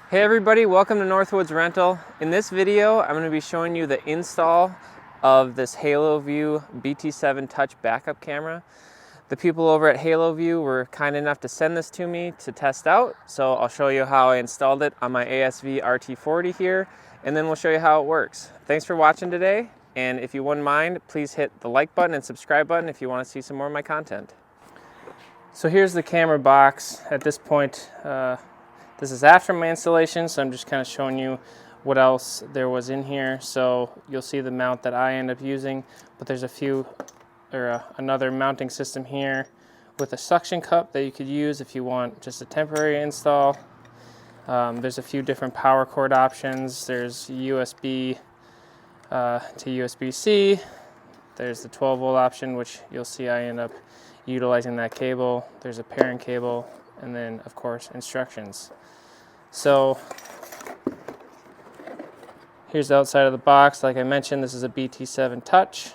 Hey everybody, welcome to Northwoods Rental. In this video, I'm going to be showing you the install of this Haloview BT7 Touch backup camera. The people over at Haloview were kind enough to send this to me to test out, so I'll show you how I installed it on my ASV RT40 here, and then we'll show you how it works. Thanks for watching today, and if you wouldn't mind, please hit the like button and subscribe button if you want to see some more of my content. So here's the camera box. At this point, this is after my installation, so I'm just kind of showing you what else there was in here. So you'll see the mount that I end up using, but there's another mounting system here with a suction cup that you could use if you want just a temporary install. There's a few different power cord options. There's USB to USB-C. There's the 12-volt option, which you'll see I end up utilizing that cable. There's a pairing cable, and then of course instructions. So here's the outside of the box. Like I mentioned, this is a BT7 Touch.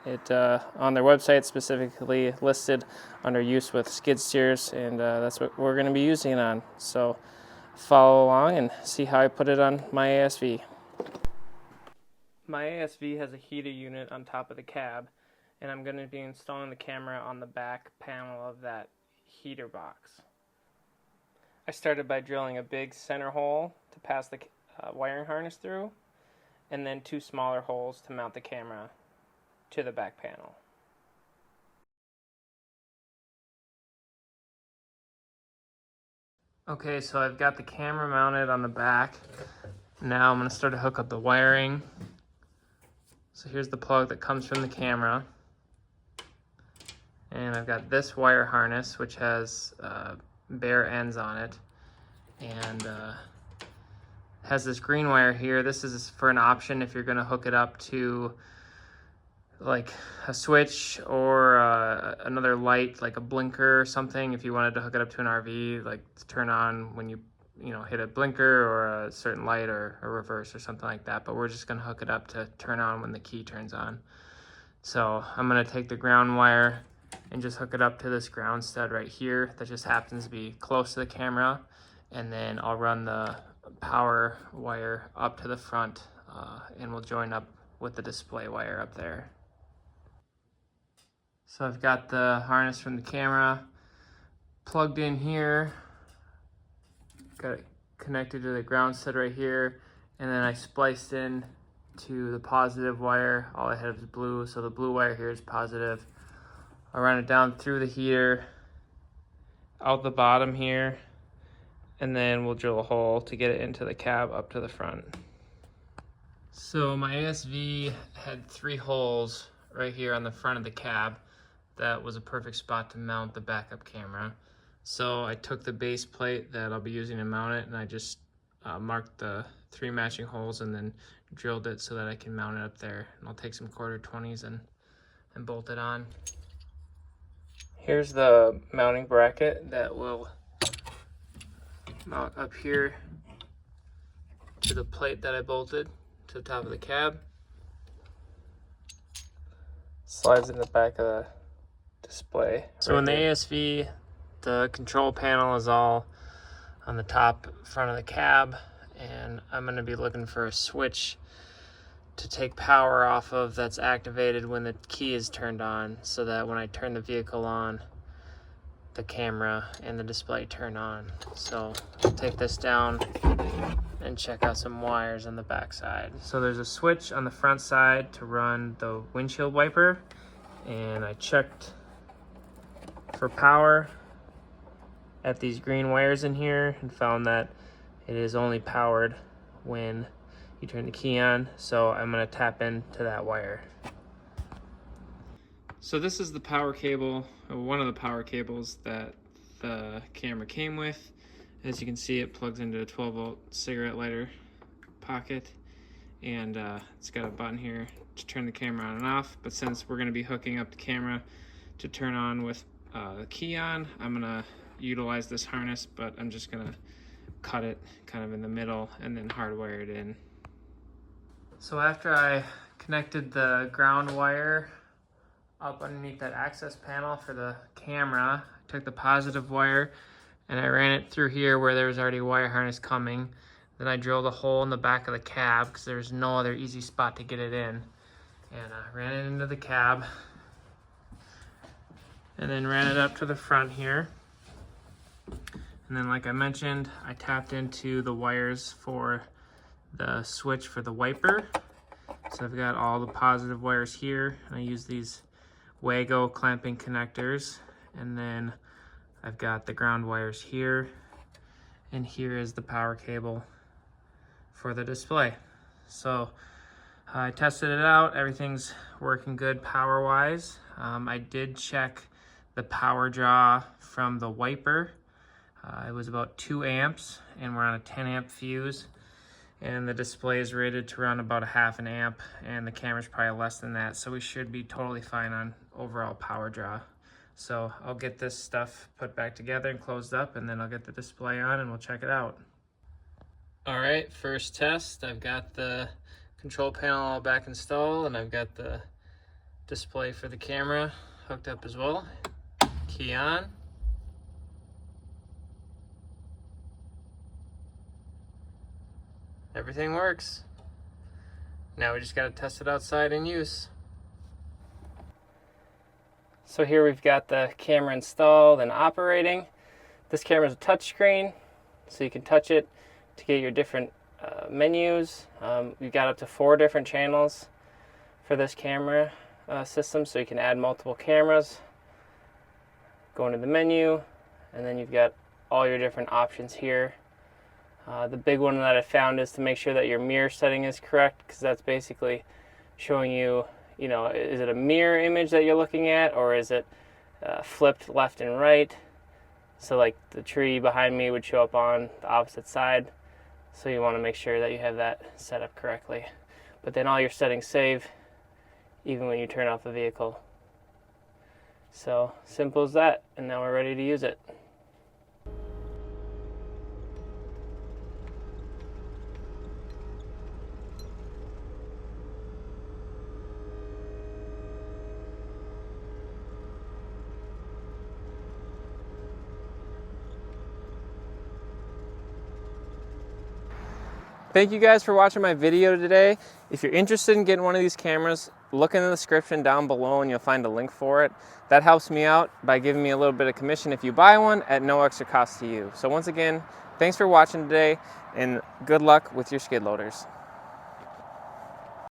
It on their website specifically listed under use with skid steers, and that's what we're going to be using it on. So follow along and see how I put it on my ASV. My ASV has a heater unit on top of the cab, and I'm going to be installing the camera on the back panel of that heater box. I started by drilling a big center hole to pass the wiring harness through, and then two smaller holes to mount the camera to the back panel. Okay, so I've got the camera mounted on the back. Now I'm going to start to hook up the wiring. So here's the plug that comes from the camera. And I've got this wire harness, which has bare ends on it, and has this green wire here. This is for an option if you're going to hook it up to like a switch or another light, like a blinker or something. If you wanted to hook it up to an RV, like to turn on when you hit a blinker or a certain light or a reverse or something like that. But we're just going to hook it up to turn on when the key turns on. So I'm going to take the ground wire and just hook it up to this ground stud right here that just happens to be close to the camera, and then I'll run the power wire up to the front and we'll join up with the display wire up there. So I've got the harness from the camera plugged in here, got it connected to the ground stud right here, and then I spliced in to the positive wire. All I have is blue, so the blue wire here is positive. I'll run it down through the heater, out the bottom here, and then we'll drill a hole to get it into the cab up to the front. So my ASV had 3 holes right here on the front of the cab. That was a perfect spot to mount the backup camera. So I took the base plate that I'll be using to mount it, and I just marked the 3 matching holes and then drilled it so that I can mount it up there. And I'll take some 1/4-20s and bolt it on. Here's the mounting bracket that will mount up here to the plate that I bolted to the top of the cab. Slides in the back of the display. So in the ASV, the control panel is all on the top front of the cab, and I'm going to be looking for a switch to take power off of that's activated when the key is turned on, so that when I turn the vehicle on, the camera and the display turn on. So I'll take this down and check out some wires on the back side. So there's a switch on the front side to run the windshield wiper, and I checked for power at these green wires in here and found that it is only powered when you turn the key on, so I'm going to tap into that wire. So this is the power cable, or one of the power cables that the camera came with. As you can see, it plugs into a 12-volt cigarette lighter pocket, and it's got a button here to turn the camera on and off. But since we're going to be hooking up the camera to turn on with the key on, I'm going to utilize this harness, but I'm just going to cut it kind of in the middle and then hardwire it in. So after I connected the ground wire up underneath that access panel for the camera, I took the positive wire and I ran it through here where there was already a wire harness coming. Then I drilled a hole in the back of the cab because there's no other easy spot to get it in. And I ran it into the cab and then ran it up to the front here. And then, like I mentioned, I tapped into the wires for the switch for the wiper. So I've got all the positive wires here, and I use these Wago clamping connectors. And then I've got the ground wires here, and here is the power cable for the display. So I tested it out, everything's working good power-wise. I did check the power draw from the wiper. It was about 2 amps, and we're on a 10 amp fuse. And the display is rated to run about a 1/2 amp, and the camera's probably less than that, so we should be totally fine on overall power draw. So I'll get this stuff put back together and closed up, and then I'll get the display on and we'll check it out. All right, first test. I've got the control panel all back installed, and I've got the display for the camera hooked up as well. Key on. Everything works. Now we just got to test it outside in use. So here we've got the camera installed and operating. This camera is a touchscreen, so you can touch it to get your different menus. We've got up to 4 different channels for this camera system, so you can add multiple cameras. Go into the menu, and then you've got all your different options here. The big one that I found is to make sure that your mirror setting is correct, because that's basically showing you, is it a mirror image that you're looking at, or is it flipped left and right? So like the tree behind me would show up on the opposite side. So you want to make sure that you have that set up correctly. But then all your settings save, even when you turn off the vehicle. So simple as that, and now we're ready to use it. Thank you guys for watching my video today. If you're interested in getting one of these cameras, look in the description down below and you'll find a link for it. That helps me out by giving me a little bit of commission if you buy one at no extra cost to you. So once again, thanks for watching today, and good luck with your skid loaders.